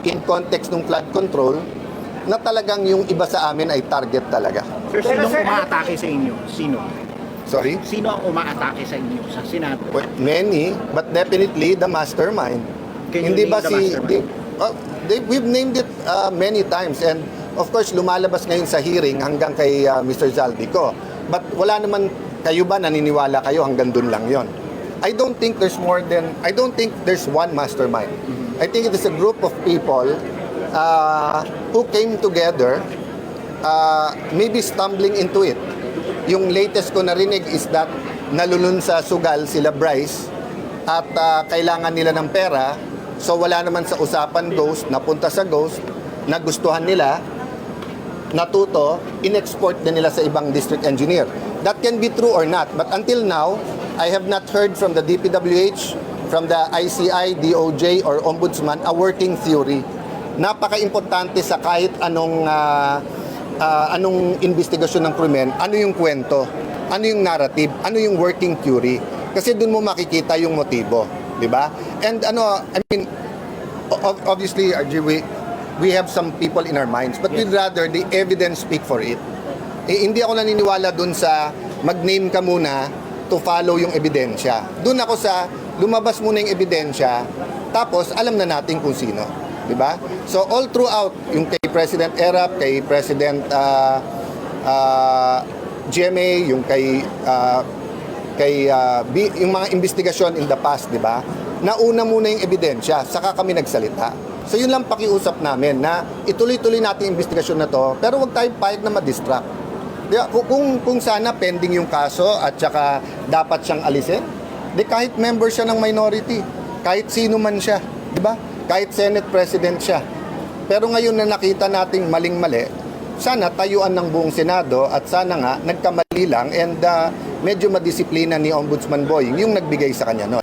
in context ng flood control na talagang yung iba sa amin ay target talaga. Sir, sinong umaatake sa inyo? Sino? Sorry? Sino ang umaatake sa inyo sa Senado? Well, many, but definitely the mastermind. Can you Hindi name ba the si mastermind? we've named it many times, and of course lumalabas ngayon sa hearing hanggang kay Mr. Zaldico. But wala naman, kayo ba naniniwala kayo hanggang dun lang yon? I don't think there's one mastermind. I think it is a group of people who came together, maybe stumbling into it. Yung latest ko narinig is that nalulun sa sugal sila Bryce at kailangan nila ng pera. So wala naman sa usapan Ghost, napunta sa Ghost, nagustuhan nila, natuto, in-export din nila sa ibang district engineer. That can be true or not, but until now, I have not heard from the DPWH, from the ICI, DOJ, or Ombudsman a working theory. Napaka-importante sa kahit anong investigasyon ng krimen, ano yung kwento, ano yung narrative, ano yung working theory. Kasi dun mo makikita yung motibo, di ba? And obviously, RG, we have some people in our minds, but we'd rather the evidence speak for it. Hindi ako naniniwala dun sa mag-name ka muna to follow yung ebidensya. Dun ako sa lumabas muna yung ebidensya, tapos alam na natin kung sino. Diba? So all throughout, yung kay President Erap, kay President GMA, yung yung mga investigasyon in the past, diba? Nauna muna yung ebidensya, saka kami nagsalita. So yun lang pakiusap namin na ituloy-tuloy natin yung investigasyon na to, pero wag tayong payag na ma-distract. Diba? Kung sana pending yung kaso at saka dapat siyang alisin, di kahit member siya ng minority, kahit sino man siya, diba? Kahit Senate President siya. Pero ngayon na nakita nating maling-mali, sana tayuan ng buong Senado at sana nga nagkamali lang and medyo madisiplina ni Ombudsman Boying yung nagbigay sa kanya noon.